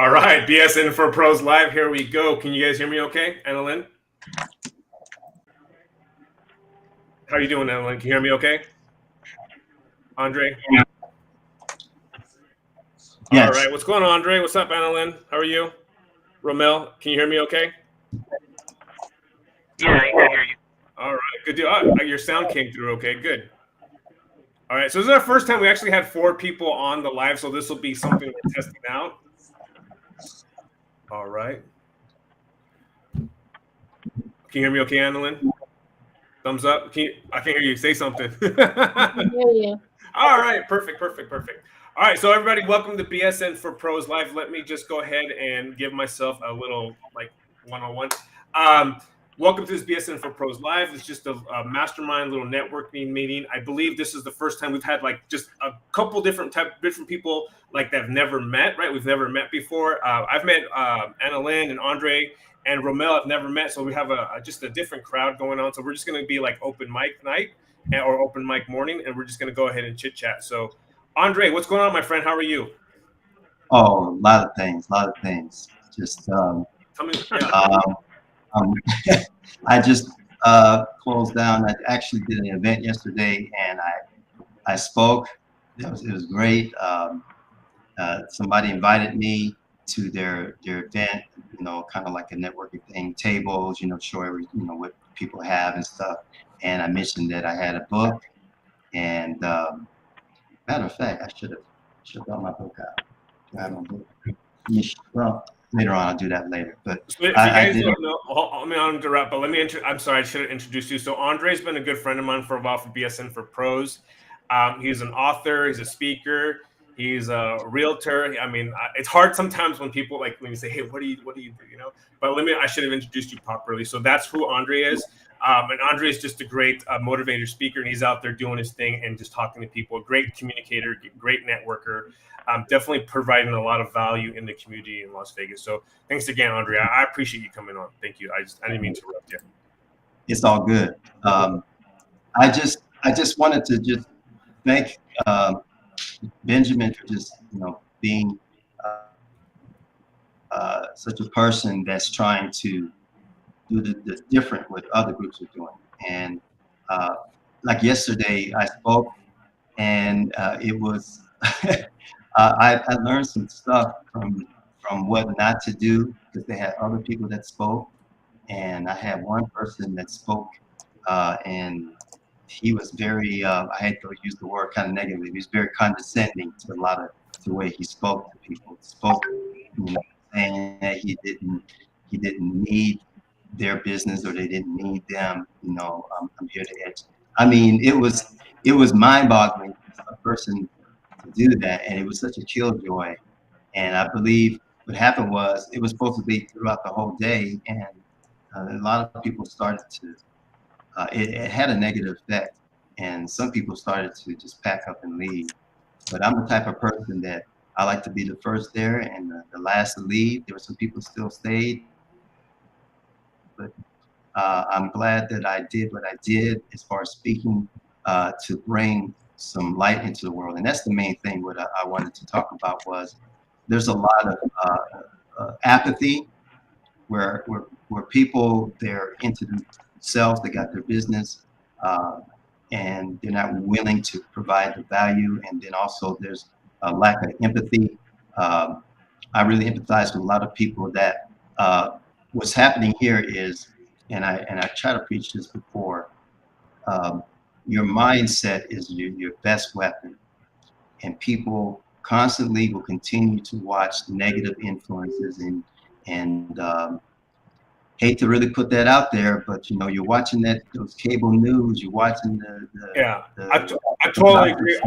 All right, BSN4PROS Live, here we go. Can you guys hear me okay, Anna Lynn? How are you doing, Anna Lynn? Can you hear me okay? Andre? Yes. All right, what's going on, Andre? What's up, Anna Lynn? How are you? Romel, can you hear me okay? Yeah, I can hear you. All right, good deal. Your sound came through okay, good. All right, so this is our first time we actually had 4 people on the live, so this will be something we're testing out. All right. Can you hear me okay, Anna Lynn? Thumbs up. I can hear you. Say something. I can hear you. All right, perfect. All right, so everybody, welcome to BSN4PROS Live. Let me just go ahead and give myself a little one-on-one. Welcome to this BSN4PROS Live. It's just a mastermind little networking meeting. I believe this is the first time we've had just a couple different people that have never met. Right, we've never met before. I've met Anna Lynn and Andre and Romel. I've never met, so we have just a different crowd going on. So we're just going to be like open mic night or open mic morning, and we're just going to go ahead and chit chat. So, Andre, what's going on, my friend? How are you? Oh, a lot of things. Just Tell me. Yeah. I just closed down. I actually did an event yesterday, and I spoke. It was great. Somebody invited me to their event. Kind of like a networking thing, tables. Show what people have and stuff. And I mentioned that I had a book. And matter of fact, I should have brought my book out. I have my book. Well, later on, I'll do that later. But so if you guys don't know, let me interrupt, but I'm sorry, I should have introduced you. So Andre's been a good friend of mine for a while for BSN4PROS. He's an author, he's a speaker, he's a realtor. I mean, it's hard sometimes when people when you say, "Hey, what do you do?" But I should have introduced you properly. So that's who Andre is. And Andre is just a great motivator speaker, and he's out there doing his thing and just talking to people. A great communicator, great networker. Definitely providing a lot of value in the community in Las Vegas. So thanks again, Andre. I appreciate you coming on. Thank you. I didn't mean to interrupt you. It's all good. I just wanted to just thank Benjamin for just being such a person that's trying to do the different what other groups are doing. And like yesterday, I spoke, and it was I learned some stuff from what not to do, because they had other people that spoke, and I had one person that spoke, and he was very I hate to use the word kind of negatively. He was very condescending to a lot of the way he spoke to people. Saying that he didn't need their business, or they didn't need them. I'm here to edge. I mean, it was mind-boggling for a person to do that, and it was such a killjoy. And I believe what happened was it was supposed to be throughout the whole day, and a lot of people started to. It had a negative effect, and some people started to just pack up and leave. But I'm the type of person that I like to be the first there and the last to leave. There were some people still stayed, but I'm glad that I did what I did as far as speaking to bring some light into the world. And that's the main thing. What I wanted to talk about was there's a lot of apathy where people, they're into themselves, they got their business, and they're not willing to provide the value. And then also there's a lack of empathy. I really empathize with a lot of people that what's happening here is, and I try to preach this before, your mindset is your best weapon, and people constantly will continue to watch negative influences and hate to really put that out there, but you're watching those cable news, you're watching I totally agree.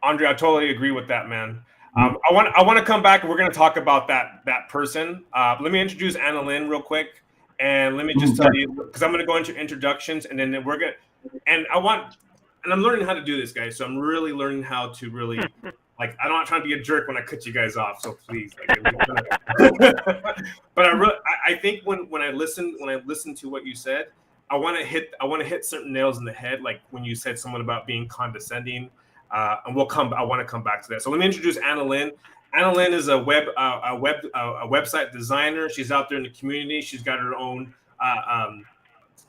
Andre, I totally agree with that, man. I want to come back, and we're going to talk about that person. Let me introduce Anna Lynn real quick, and let me just tell you, because I'm going to go into introductions, and then we're going to, and I'm learning how to do this, guys. So I'm really learning how to really, I'm not trying to be a jerk when I cut you guys off. So please, but I think when I listen to what you said, I want to hit certain nails in the head, like when you said something about being condescending. And I want to come back to that. So let me introduce Anna Lynn. Anna Lynn is a website designer. She's out there in the community. She's got her own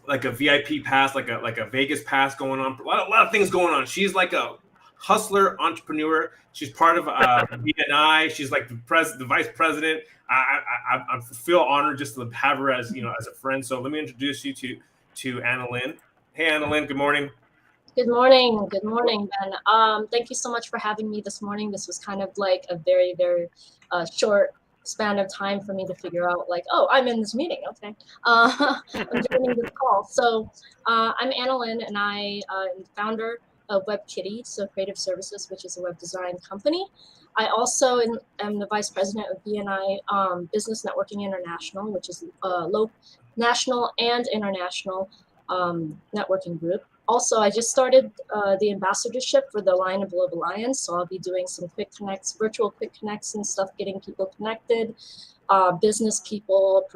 like a VIP pass, like a Vegas pass going on. A lot of things going on. She's like a hustler entrepreneur. She's part of BNI. She's like the vice president. I feel honored just to have her as as a friend. So let me introduce you to Anna Lynn. Hey, Anna Lynn. Good morning. Good morning. Good morning, Ben. Thank you so much for having me this morning. This was kind of like a very, very short span of time for me to figure out, like, oh, I'm in this meeting. Okay. I'm joining this call. So I'm Anna Lynn, and I am the founder of WebKitty, so Creative Services, which is a web design company. I also am the vice president of BNI Business Networking International, which is local, national, and international networking group. Also, I just started the ambassadorship for the Lion and Blue Alliance, so I'll be doing some quick connects, virtual quick connects and stuff, getting people connected, business people,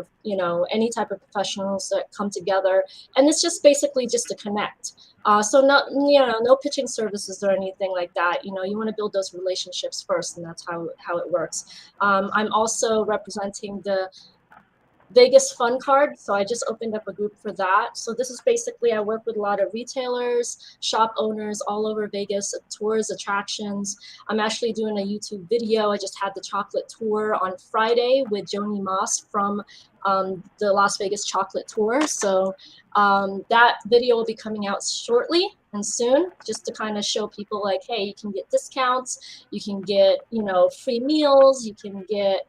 any type of professionals that come together, and it's just basically just to connect. So no pitching services or anything like that. You want to build those relationships first, and that's how it works. I'm also representing the Vegas Fun Card. So I just opened up a group for that. So this is basically, I work with a lot of retailers, shop owners all over Vegas, tours, attractions. I'm actually doing a YouTube video. I just had the chocolate tour on Friday with Joni Moss from the Las Vegas chocolate tour. So that video will be coming out shortly and soon, just to kind of show people like, hey, you can get discounts, you can get, free meals, you can get,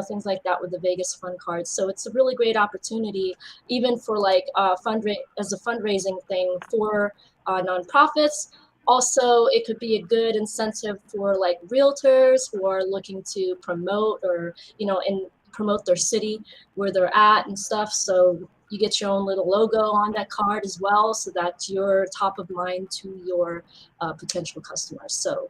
things like that with the Vegas Fun Cards. So it's a really great opportunity, even for like as a fundraising thing for nonprofits. Also, it could be a good incentive for like realtors who are looking to promote or, and promote their city where they're at and stuff. So you get your own little logo on that card as well, so that you're top of mind to your potential customers. So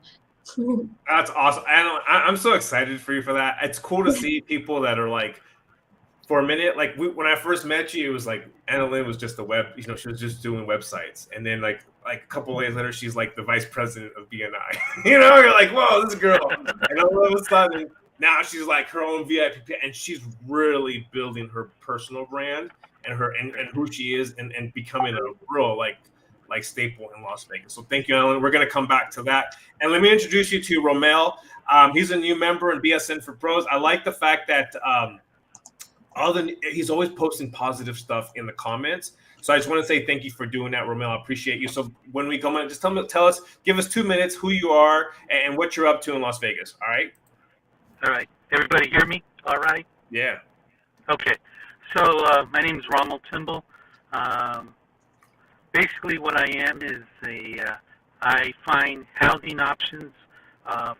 That's awesome. I'm so excited for you for that. It's cool to see people that are like, for a minute, like when I first met you, it was like Anna Lynn was just she was just doing websites, and then like a couple days later, she's like the vice president of BNI. You're like, whoa, this girl, and all of a sudden now she's like her own VIP, and she's really building her personal brand and who she is, and becoming a real like staple in Las Vegas. So thank you, Ellen. We're going to come back to that. And let me introduce you to Romel. He's a new member in BSN4PROS. I like the fact that he's always posting positive stuff in the comments. So I just want to say thank you for doing that, Romel. I appreciate you. So when we come in, just tell us, give us 2 minutes who you are and what you're up to in Las Vegas. All right? All right. Everybody hear me? All right? Yeah. Okay. So my name is Ronald Timble. Basically what I am is I find housing options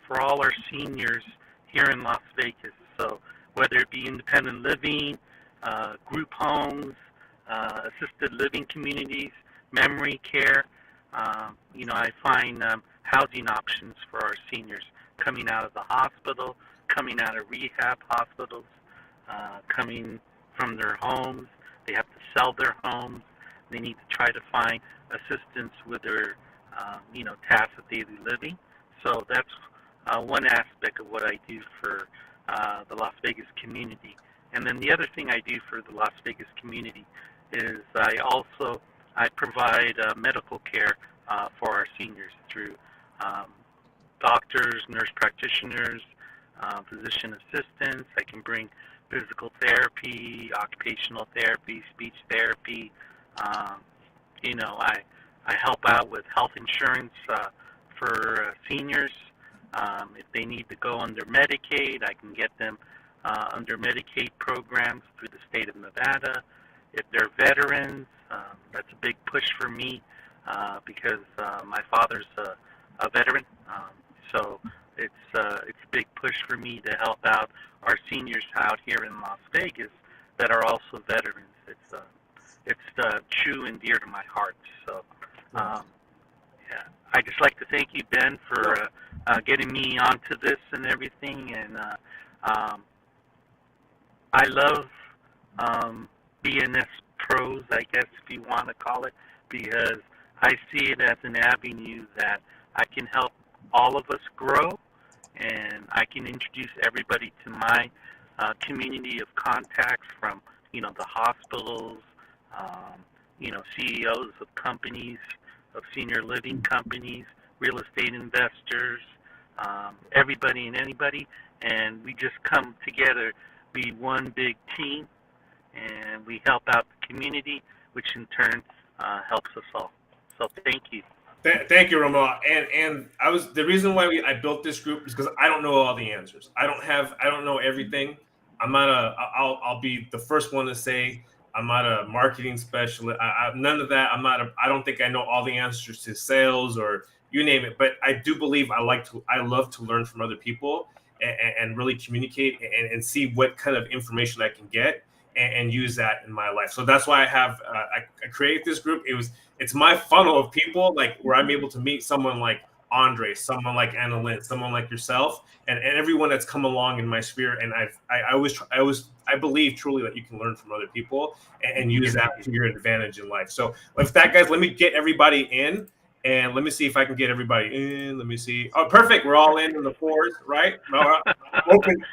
for all our seniors here in Las Vegas. So whether it be independent living, group homes, assisted living communities, memory care, I find housing options for our seniors coming out of the hospital, coming out of rehab hospitals, coming from their homes. They have to sell their homes. They need to try to find assistance with their, tasks of daily living. So that's one aspect of what I do for the Las Vegas community. And then the other thing I do for the Las Vegas community is I provide medical care for our seniors through doctors, nurse practitioners, physician assistants. I can bring physical therapy, occupational therapy, speech therapy. I help out with health insurance for seniors. If they need to go under Medicaid, I can get them under Medicaid programs through the state of Nevada. If they're veterans, that's a big push for me because my father's a veteran. So it's a big push for me to help out our seniors out here in Las Vegas that are also veterans. It's true and dear to my heart. So, I just like to thank you, Ben, for getting me onto this and everything. And I love BNS Pros, I guess, if you want to call it, because I see it as an avenue that I can help all of us grow and I can introduce everybody to my community of contacts from, the hospitals, um, CEOs of companies, of senior living companies, real estate investors, everybody and anybody, and we just come together, be one big team, and we help out the community, which in turn helps us all. So thank you. Thank you, Ramon. And I was the reason why I built this group is because I don't know all the answers. I don't know everything. I'm not I'll be the first one to say I'm not a marketing specialist. None of that. I don't think I know all the answers to sales or you name it. But I do believe I love to learn from other people and really communicate and see what kind of information I can get and use that in my life. So that's why I created this group. It's my funnel of people like where I'm able to meet someone like Andre, someone like Anna Lynn, someone like yourself, and everyone that's come along in my sphere. And I believe truly that you can learn from other people and use that to your advantage in life. So with that, guys, let me get everybody in. And let me see if I can get everybody in. Let me see. Oh, perfect. We're all in the fours, right?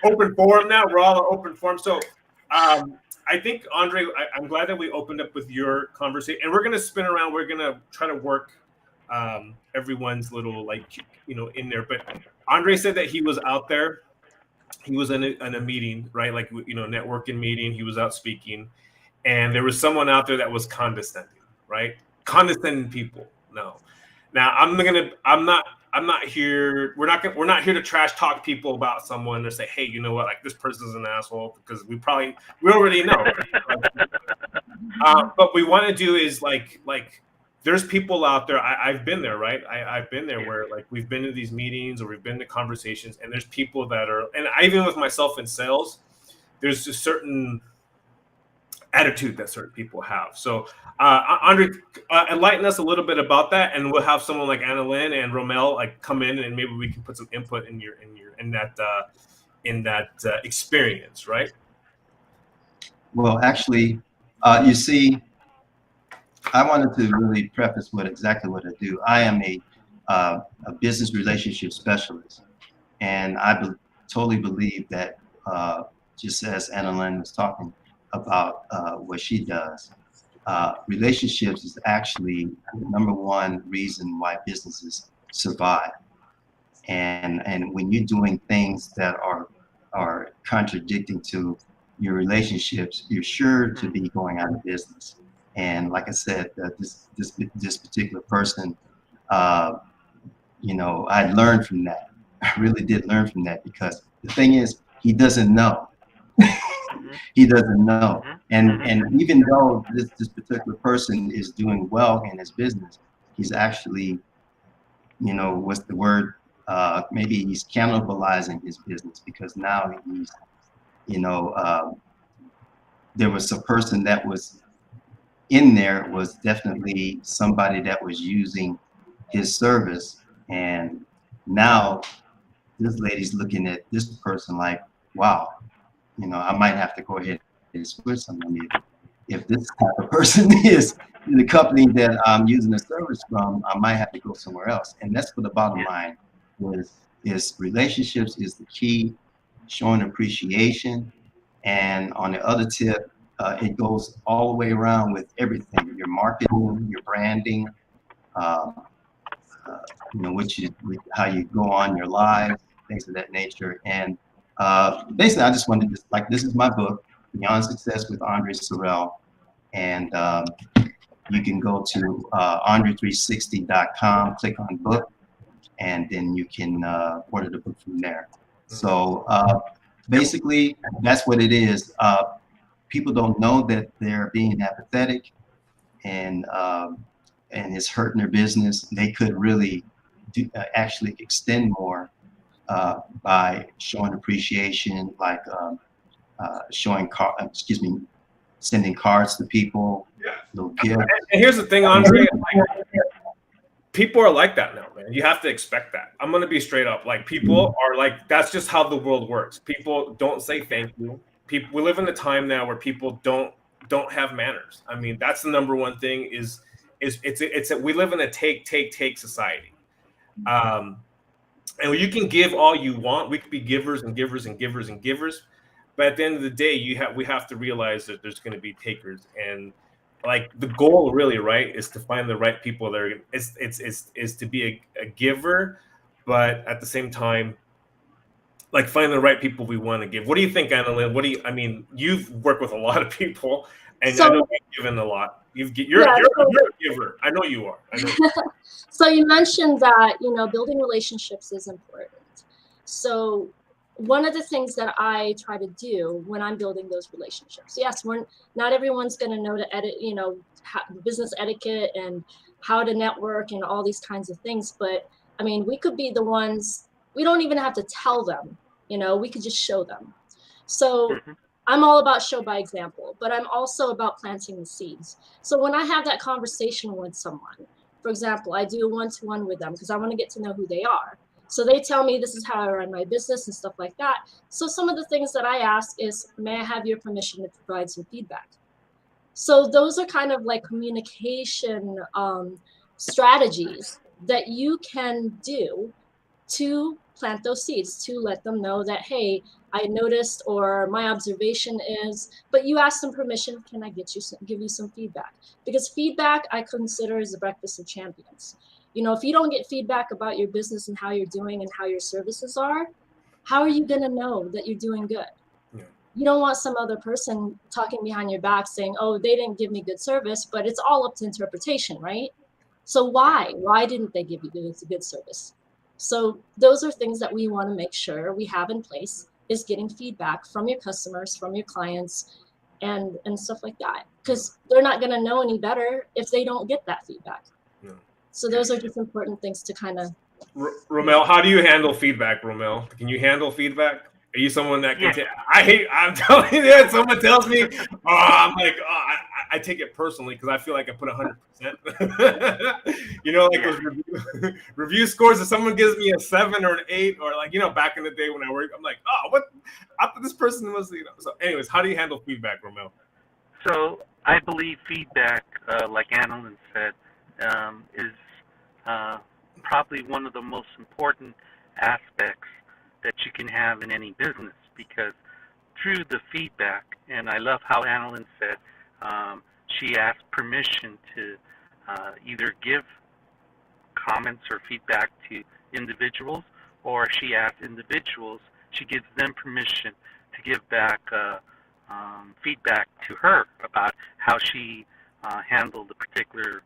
Open forum now. We're all open forum. So I think, Andre, I'm glad that we opened up with your conversation. And we're going to spin around. We're going to try to work everyone's little, in there. But Andre said that he was out there. He was in a meeting, right? Like, networking meeting. He was out speaking. And there was someone out there that was condescending, right? Condescending people. No. Now I'm not here. We're not here to trash talk people about someone or say, hey, you know what, like this person's an asshole, because we already know. But we want to do is like there's people out there. I've been there, right? I've been there where like we've been to these meetings or we've been to conversations, and there's people that are, and even with myself in sales, there's a certain attitude that certain people have. So, Andre, enlighten us a little bit about that, and we'll have someone like Anna Lynn and Romel like come in, and maybe we can put some input in that experience, right? Well, actually, you see, I wanted to really preface exactly what I do. I am a business relationship specialist, and I totally believe that just as Anna Lynn was talking about what she does, relationships is actually the number one reason why businesses survive. And when you're doing things that are contradicting to your relationships, you're sure to be going out of business. And like I said, this particular person, I learned from that. I really did learn from that, because the thing is, he doesn't know. He doesn't know. And even though this particular person is doing well in his business, he's actually, what's the word? Maybe he's cannibalizing his business, because now he's, there was a person that was in there, was definitely somebody that was using his service. And now this lady's looking at this person like, wow, I might have to go ahead and switch something. If this type of person is in the company that I'm using the service from, I might have to go somewhere else. And that's what the bottom line is relationships is the key, showing appreciation. And on the other tip, it goes all the way around with everything, your marketing, your branding, how you go on your lives, things of that nature. And basically, I just wanted to, this is my book, Beyond Success with Andre Sorrell. And you can go to andre360.com, click on book, and then you can order the book from there. So basically, that's what it is. People don't know that they're being apathetic and it's hurting their business. They could really actually extend more by showing appreciation, like sending cards to people. And here's the thing, Andre, people are like that now, man. You have to expect that. I'm gonna be straight up. Like, people are like, that's just how the world works. People don't say thank you. We live in a time now where people don't have manners. I mean, that's the number one thing. We live in a take society. And you can give all you want. We could be givers and givers and givers and givers, but at the end of the day, we have to realize that there's going to be takers, and like the goal really, right, is to find the right people that are. Is to be a giver, but at the same time, like find the right people we want to give. What do you think, Anna Lynn? What do you? I mean, you've worked with a lot of people, and I know So you've given a lot. yeah, You're a giver. I know you are. I know. so you mentioned that, building relationships is important. So one of the things that I try to do when I'm building those relationships, yes, not everyone's going to know to edit, business etiquette and how to network and all these kinds of things. But I mean, we could be the ones, we don't even have to tell them, we could just show them. So Mhm. I'm all about show by example, but I'm also about planting the seeds. So when I have that conversation with someone, for example, I do a one-to-one with them because I want to get to know who they are. So they tell me this is how I run my business and stuff like that. So some of the things that I ask is, may I have your permission to provide some feedback? So those are kind of like communication strategies that you can do to plant those seeds, to let them know that, hey, I noticed, or my observation is, but you ask them permission, can I give you some feedback? Because feedback I consider is the breakfast of champions. If you don't get feedback about your business and how you're doing and how your services are, how are you going to know that you're doing good? Yeah. You don't want some other person talking behind your back saying, oh, they didn't give me good service, but it's all up to interpretation, right? So why didn't they give you good service? So those are things that we want to make sure we have in place, is getting feedback from your customers, from your clients, and stuff like that, because they're not going to know any better if they don't get that feedback. Yeah. So those are just important things to kind of. Romel, how do you handle feedback, Romel? Can you handle feedback? Are you someone that can Yeah. take? I'm telling you that someone tells me, I'm like, I take it personally because I feel like I put 100%. Like Yeah. those review scores. If someone gives me a 7 or an 8, or like back in the day when I worked, I'm like, oh, what? I thought this person was, So, anyways, how do you handle feedback, Romel? So I believe feedback, like Anna Lynn said, is uh, probably one of the most important aspects that you can have in any business, because through the feedback, and I love how Anna Lynn said she asked permission to either give comments or feedback to individuals, or she asks individuals, she gives them permission to give back feedback to her about how she handled a particular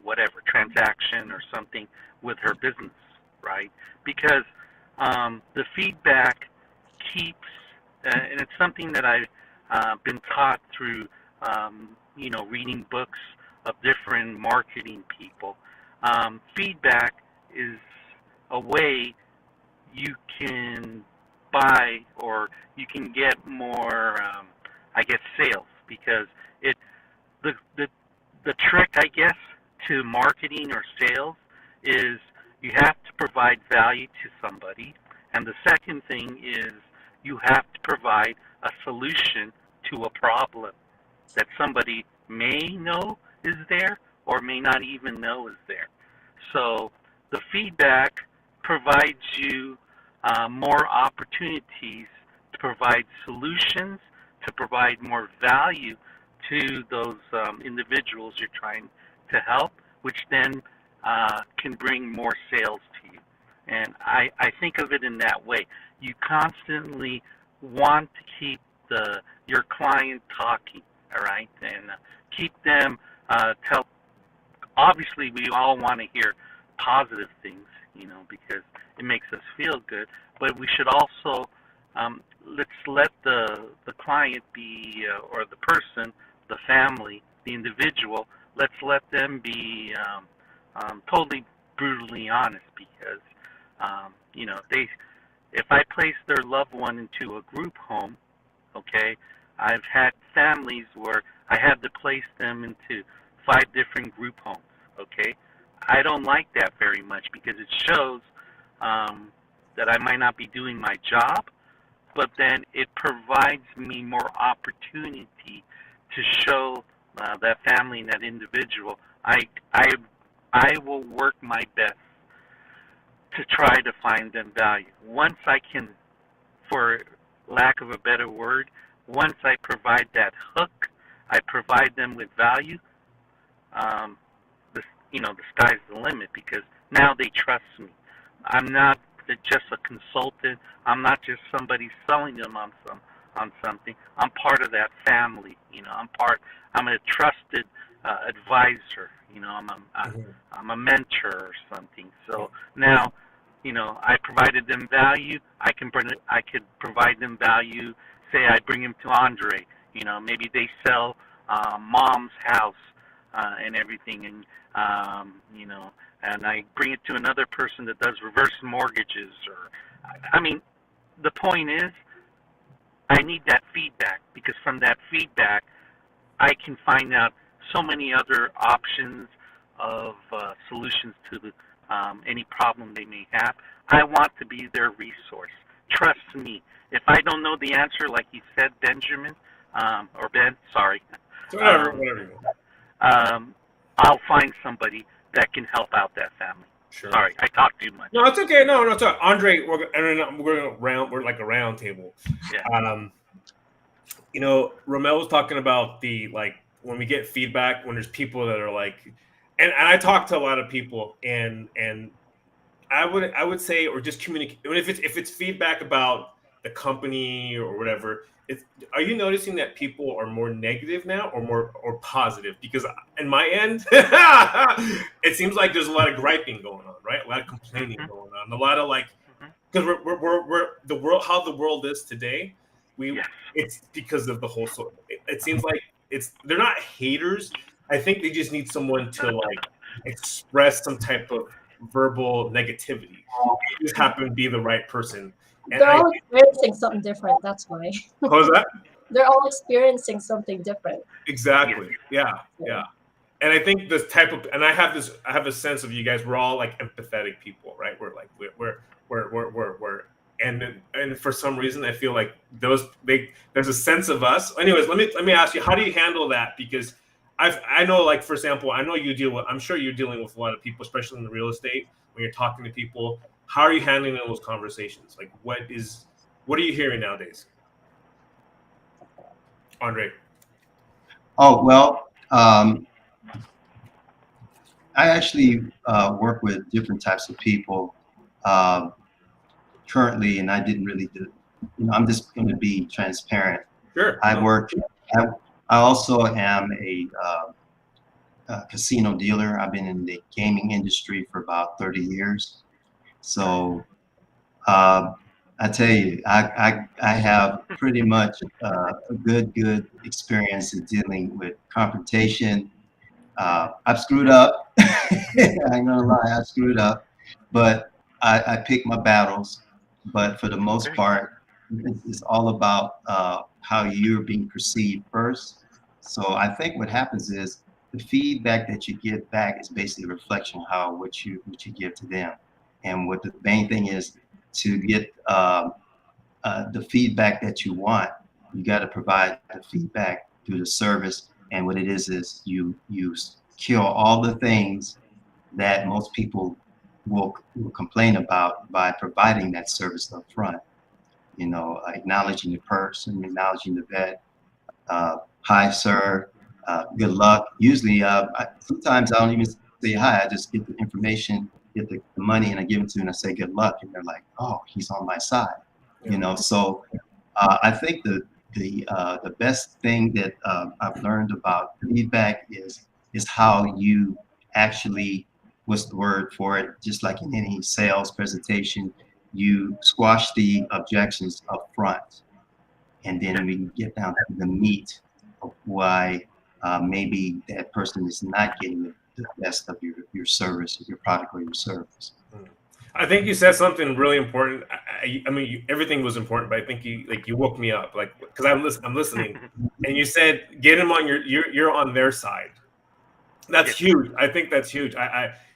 whatever transaction or something with her business, right? Because the feedback keeps, and it's something that I've been taught through, reading books of different marketing people. Feedback is a way you can buy, or you can get more, I guess, sales, because it the the the trick, I guess, to marketing or sales is you have to provide value to somebody, and the second thing is you have to provide a solution to a problem that somebody may know is there or may not even know is there. So the feedback provides you more opportunities to provide solutions, to provide more value to those individuals you're trying to help, which then can bring more sales to you. And I think of it in that way. You constantly want to keep your client talking, all right, and keep them tell. Obviously, we all want to hear positive things, because it makes us feel good. But we should also let's let the client be, or the person, the family, the individual. Let's let them be totally brutally honest, because they, if I place their loved one into a group home, okay, I've had families where I had to place them into 5 different group homes, okay. I don't like that very much, because it shows that I might not be doing my job, but then it provides me more opportunity to show that family and that individual I I will work my best to try to find them value. Once I can, for lack of a better word, once I provide that hook, I provide them with value. Um, the the sky's the limit because now they trust me. I'm not just a consultant. I'm not just somebody selling them on something. I'm part of that family. I'm a trusted advisor. I'm a mentor or something. So now, I provided them value. I could provide them value. Say I bring them to Andre. Maybe they sell mom's house and everything, and I bring it to another person that does reverse mortgages. The point is, I need that feedback because from that feedback, I can find out so many other options of solutions to any problem they may have. I want to be their resource. Trust me. If I don't know the answer, like you said, Benjamin, or Ben, sorry. Whatever. I'll find somebody that can help out that family. Sure. Sorry, I talked too much. No, it's okay. No, it's all right. Andre, we're like a round table. Yeah. Romel was talking about when we get feedback, when there's people that are like, and I talk to a lot of people, and I would say, or just communicate. If it's feedback about the company or whatever, are you noticing that people are more negative now or positive? Because in my end, it seems like there's a lot of griping going on, right? A lot of complaining going on, a lot of because we're the world, how the world is today. It's because of the whole sort. It seems like they're not haters. I think they just need someone to express some type of verbal negativity. You just happen to be the right person. And they're all experiencing something different. That's why. What was that? They're all experiencing something different. Exactly. Yeah. And I think this type of, and I have a sense of you guys. We're all empathetic people, right? We're and for some reason I feel like there's a sense of us. Anyways, let me ask you, how do you handle that? Because I know, for example, I know I'm sure you're dealing with a lot of people, especially in the real estate, when you're talking to people. How are you handling those conversations? What are you hearing nowadays? Andre? Oh, well, I actually work with different types of people currently, and I didn't really do, I'm just going to be transparent. Sure. I also am a casino dealer. I've been in the gaming industry for about 30 years. So I tell you, I have pretty much a good experience in dealing with confrontation. I've screwed up. I ain't gonna lie, I screwed up, but I pick my battles. But for the most part, it's all about how you're being perceived first. So I think what happens is the feedback that you give back is basically a reflection of what you give to them. And what the main thing is, to get the feedback that you want, you got to provide the feedback through the service. And what it is you kill all the things that most people will complain about by providing that service up front. Acknowledging the person, acknowledging the vet. Hi, sir. Good luck. Usually, sometimes I don't even say hi. I just get the information, get the money, and I give it to them and I say good luck, and they're like, "Oh, he's on my side." So I think the best thing that I've learned about feedback is how you actually, what's the word for it? Just like in any sales presentation, you squash the objections up front, and then we can get down to the meat of why maybe that person is not getting the best of your service, or your product, or your service. I think you said something really important. I mean, everything was important, but I think you woke me up, because I'm listening, and you said get them on you're on their side. That's huge. I think that's huge.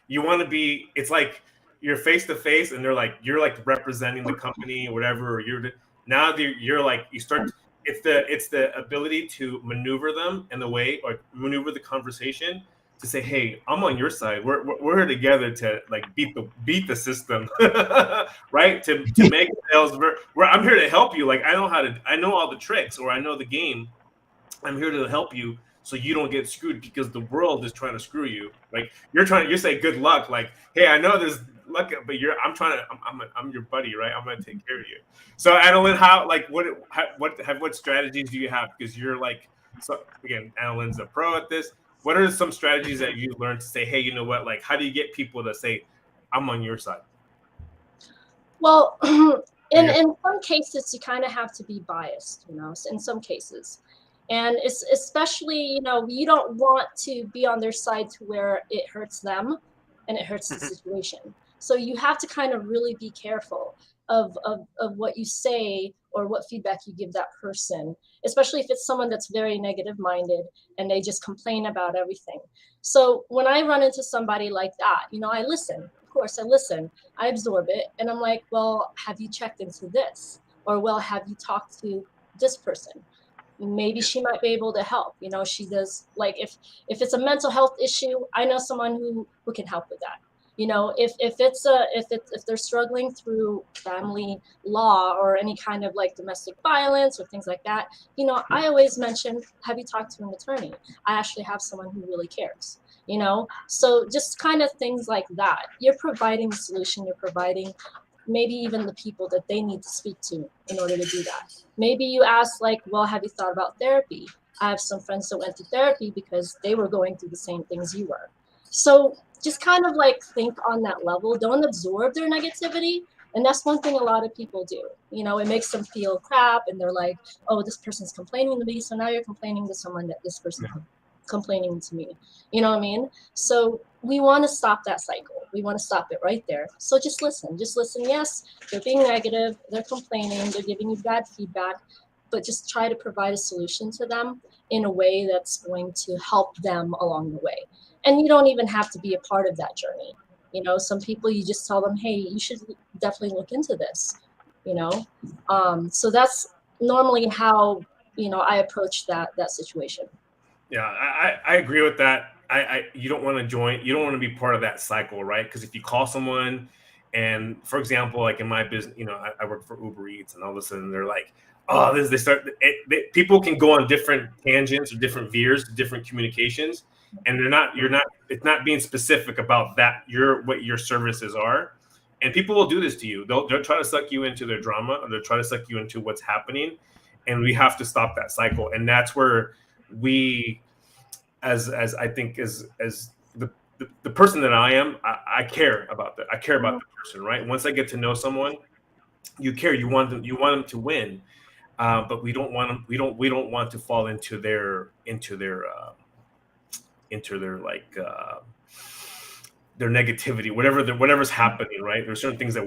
You want to be. It's like you're face to face, and you're representing the company or whatever. Or you're you start. It's the ability to maneuver them in the way, or maneuver the conversation to say, hey, I'm on your side. We're here together to like beat the system, right? To make sales. I'm here to help you. Like I know all the tricks, or I know the game. I'm here to help you so you don't get screwed, because the world is trying to screw you. Like you say good luck. Like, hey, I know there's luck, but I'm your buddy, right? I'm gonna take care of you. So Anna Lynn, what strategies do you have? Because you're like, so again, Anna Lynn's a pro at this. What are some strategies that you learned to say, hey, you know what? Like, how do you get people to say, I'm on your side? Well, in some cases, you kind of have to be biased, in some cases. And it's especially, you don't want to be on their side to where it hurts them and it hurts the situation. So you have to kind of really be careful of what you say or what feedback you give that person, especially if it's someone that's very negative minded and they just complain about everything. So when I run into somebody like that, I listen. Of course, I listen. I absorb it. And I'm like, well, have you checked into this? Or, well, have you talked to this person? Maybe she might be able to help. She does, like, if it's a mental health issue, I know someone who can help with that. If they're struggling through family law or any kind of like domestic violence or things like that, I always mention, have you talked to an attorney? I actually have someone who really cares. So just kind of things like that. You're providing the solution. You're providing maybe even the people that they need to speak to in order to do that. Maybe you ask, like, well, have you thought about therapy? I have some friends that went to therapy because they were going through the same things you were. So just kind of like think on that level. Don't absorb their negativity. And that's one thing a lot of people do. It makes them feel crap, and they're like, oh, this person's complaining to me, so now you're complaining to someone that this person complaining to me. You know what I mean? So we want to stop that cycle. We want to stop it right there. So just listen. Yes, they're being negative, they're complaining, they're giving you bad feedback, but just try to provide a solution to them in a way that's going to help them along the way. And you don't even have to be a part of that journey. Some people, you just tell them, hey, you should definitely look into this. So that's normally how I approach that situation. Yeah, I agree with that. You don't want to join. You don't want to be part of that cycle, right? Because if you call someone, and for example, like in my business, I work for Uber Eats, and all of a sudden they're like, "Oh, this." They start. People can go on different tangents or different veers, different communications, and they're not. You're not. It's not being specific about that. What your services are, and people will do this to you. They'll try to suck you into their drama, or they'll try to suck you into what's happening, and we have to stop that cycle. And that's where we, as I think as the person that I am, I care about that. I care about the person, right? Once I get to know someone, you care. You want them to win, but we don't want them. We don't want to fall into their like their negativity, whatever's happening, right? There's certain things that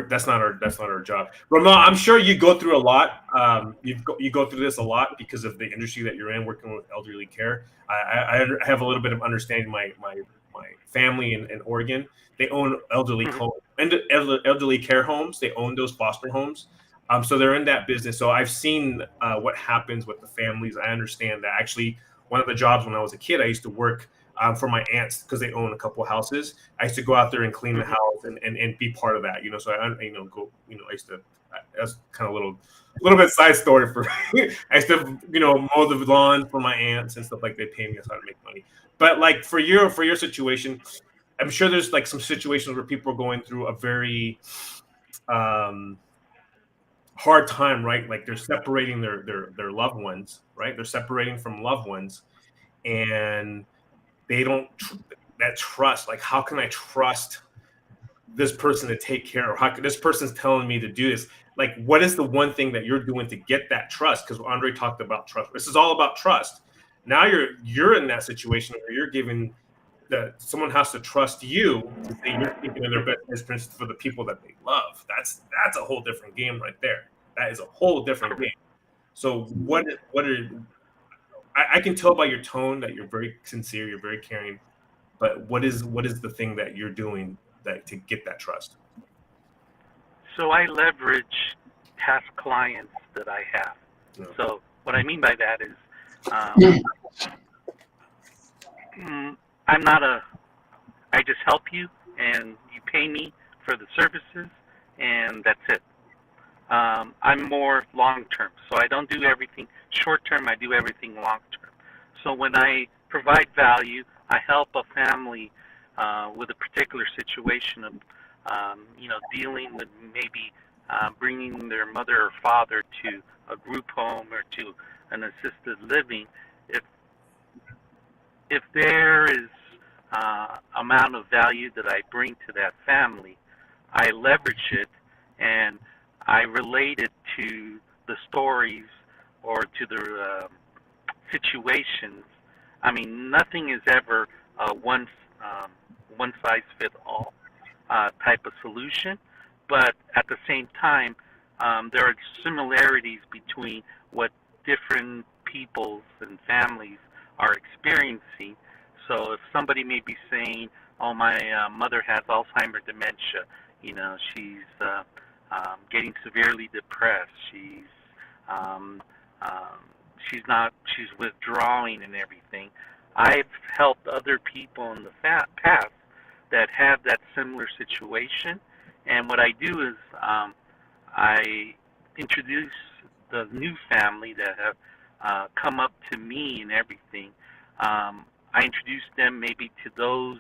that's not our job. Ramon, I'm sure you go through a lot. You go through this a lot because of the industry that you're in, working with elderly care. I have a little bit of understanding. My family in Oregon, they own elderly care homes. They own those foster homes. So they're in that business. So I've seen what happens with the families. I understand that. Actually, one of the jobs when I was a kid, I used to work for my aunts because they own a couple of houses. I used to go out there and clean the house and be part of that, So I I used to. That's kind of a little bit side story for me. I used to mow the lawn for my aunts and stuff like they pay me how to make money. But like for your situation, I'm sure there's like some situations where people are going through a very hard time, right? Like they're separating their loved ones, right? They're separating from loved ones, and they don't that trust. Like, how can I trust this person to take care of? How can this person's telling me to do this? Like, what is the one thing that you're doing to get that trust? Because Andre talked about trust. This is all about trust. Now you're in that situation where you're giving someone has to trust you to say you're thinking of their best interest for the people that they love. That's a whole different game right there. That is a whole different game. So I can tell by your tone that you're very sincere, you're very caring, but what is the thing that you're doing to get that trust? So I leverage past clients that I have. Yeah. So what I mean by that is I'm not a, I just help you and you pay me for the services and that's it. I'm more long term, so I don't do everything short term. I do everything long term. So when I provide value, I help a family with a particular situation of, dealing with maybe bringing their mother or father to a group home or to an assisted living. If if there is amount of value that I bring to that family, I leverage it and I relate it to the stories or to the situations. I mean, nothing is ever one size fit all type of solution, but at the same time, there are similarities between what different peoples and families are experiencing. So if somebody may be saying, "Oh, my mother has Alzheimer's dementia," she's getting severely depressed. Um, she's withdrawing and everything. I've helped other people in the past that have that similar situation, and what I do is I introduce the new family that have come up to me and everything. I introduce them maybe to those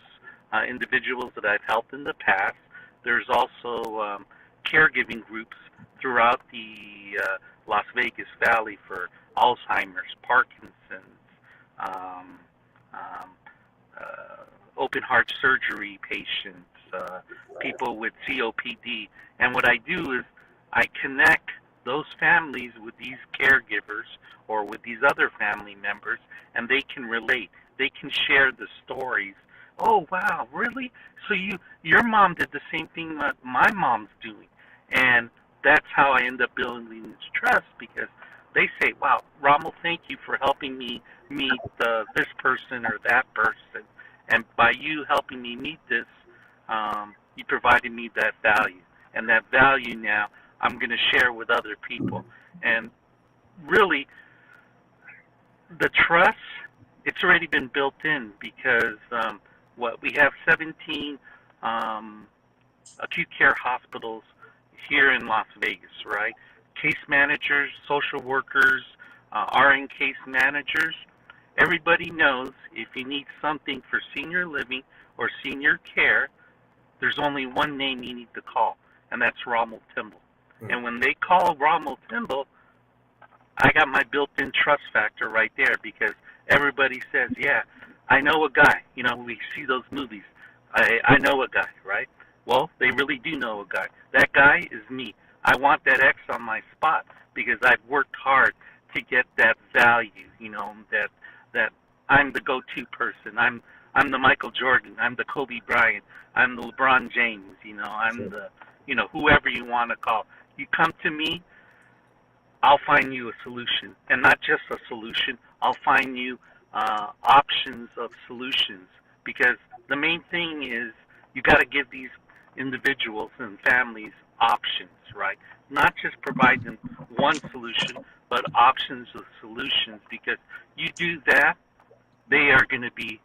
individuals that I've helped in the past. There's also caregiving groups throughout the Las Vegas Valley for Alzheimer's, Parkinson's, um, um, open heart surgery patients, people with COPD. And what I do is I connect those families with these caregivers or with these other family members, and they can relate. They can share the stories. Oh, wow, really? So your mom did the same thing that my mom's doing. And that's how I end up building this trust, because they say, wow, Rommel, thank you for helping me meet this person or that person. And by you helping me meet this, you provided me that value. And that value now I'm going to share with other people. And really, the trust, it's already been built in, because we have 17 acute care hospitals here in Las Vegas, right? Case managers, social workers, RN case managers. Everybody knows if you need something for senior living or senior care, there's only one name you need to call, and that's Ronald Timble. And when they call Ronald Timble, I got my built-in trust factor right there, because everybody says, yeah, I know a guy. We see those movies. I know a guy, right? Well, they really do know a guy. That guy is me. I want that X on my spot because I've worked hard to get that value, that I'm the go-to person. I'm the Michael Jordan. I'm the Kobe Bryant. I'm the LeBron James. I'm the, whoever you want to call. You come to me, I'll find you a solution, and not just a solution. I'll find you options of solutions, because the main thing is you got to give these individuals and families options, right? Not just provide them one solution, but options of solutions, because you do that, they are going to be,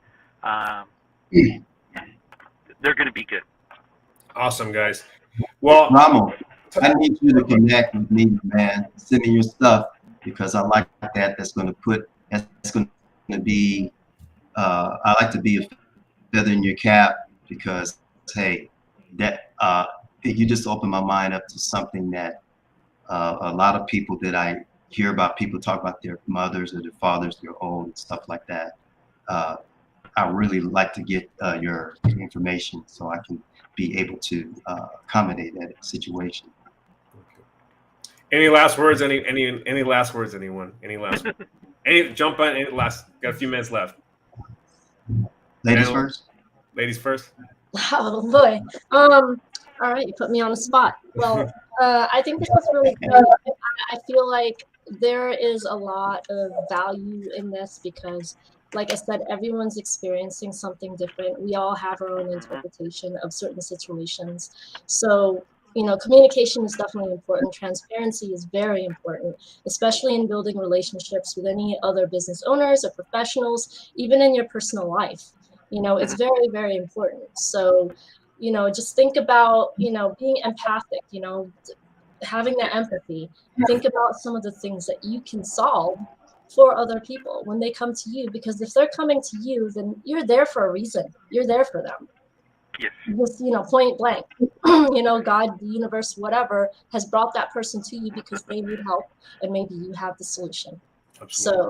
they're going to be good. Awesome, guys. Well, Ramo, I need you to connect with me, man. Send me your stuff, because I like that. That's going to be, I like to be a feather in your cap, because, hey, that you just opened my mind up to something that a lot of people that I hear about, people talk about their mothers or their fathers, they're old and stuff like that. I really like to get your information so I can be able to accommodate that situation. Any last words? Any last words? Anyone? Any last? Jump on. Any last? Got a few minutes left. Ladies first. Ladies first. Oh boy. All right, you put me on the spot. Well, I think this is really good. I feel like there is a lot of value in this, because, like I said, everyone's experiencing something different. We all have our own interpretation of certain situations. So, communication is definitely important. Transparency is very important, especially in building relationships with any other business owners or professionals, even in your personal life. You know, it's very, very important. So, you know, just think about, you know, being empathic, you know, having that empathy. Think about some of the things that you can solve for other people when they come to you, because if they're coming to you, then you're there for a reason. You're there for them. Yes. Just, you know, point blank. You know, God, the universe, whatever, has brought that person to you because they need help, and maybe you have the solution. Absolutely.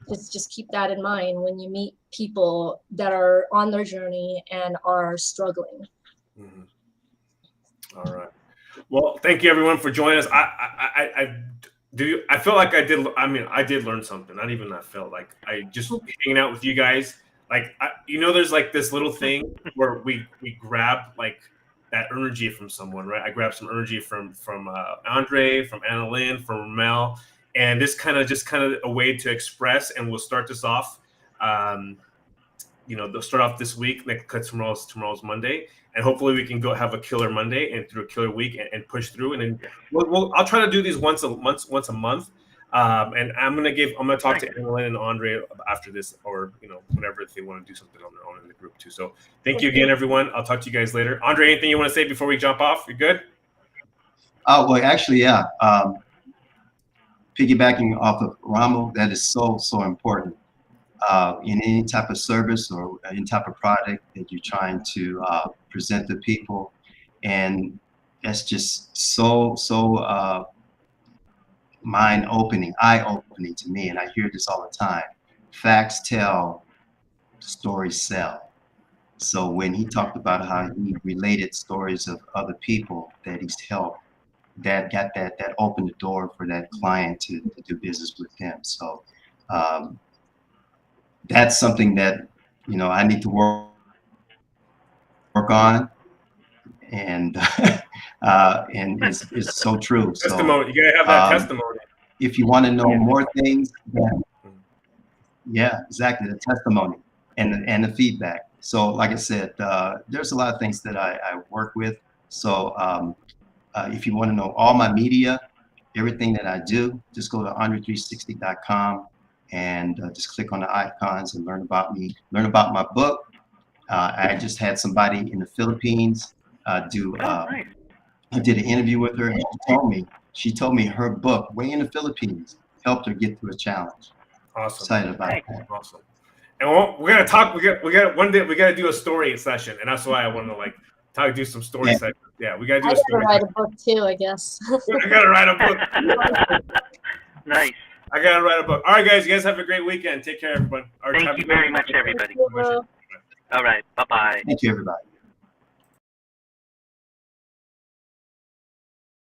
So just keep that in mind when you meet people that are on their journey and are struggling. All right. Well, thank you everyone for joining us. I felt like I did. I mean, I did learn something. Not even I felt like I just hanging out with you guys. Like, you know, there's like this little thing where we grab like that energy from someone, right? I grabbed some energy from Andre, from Anna Lynn, from Mel, and this kind of a way to express. And we'll start this off. You know, they'll start off this week. Next tomorrow's Monday, and hopefully we can go have a killer Monday and through a killer week and push through. And then I'll try to do these once a month. And I'm gonna talk to Anna Lynn and Andre after this, or you know, whenever if they want to do something on their own in the group too. So thank you again, everyone. I'll talk to you guys later. Andre, anything you want to say before we jump off? You good? Oh, well, actually, yeah. Piggybacking off of Ramo, that is so important. In any type of service or any type of product that you're trying to present to people. And that's just so mind-opening, eye-opening to me. And I hear this all the time. Facts tell, stories sell. So when he talked about how he related stories of other people that he's helped, that opened the door for that client to do business with him. So that's something that, you know, I need to work on, and it's so true. Testimony. You gotta have that testimony. If you want to know more things, yeah, exactly, the testimony and the feedback. So, like I said, there's a lot of things that I work with. So, if you want to know all my media, everything that I do, just go to andre360.com. And just click on the icons and learn about me, learn about my book. I just had somebody in the Philippines I did an interview with her, and she told me her book, way in the Philippines, helped her get through a challenge. Awesome. Excited about that. Awesome. And we're gonna talk. We got one day. We gotta do a story session, and that's why I want to do some story sessions. Yeah, we gotta do. I gotta write a book too, I guess. I gotta write a book. Nice. I gotta write a book. All right, guys. You guys have a great weekend. Take care, everyone. Thank you very much, everybody. All right. Bye-bye. Thank you, everybody.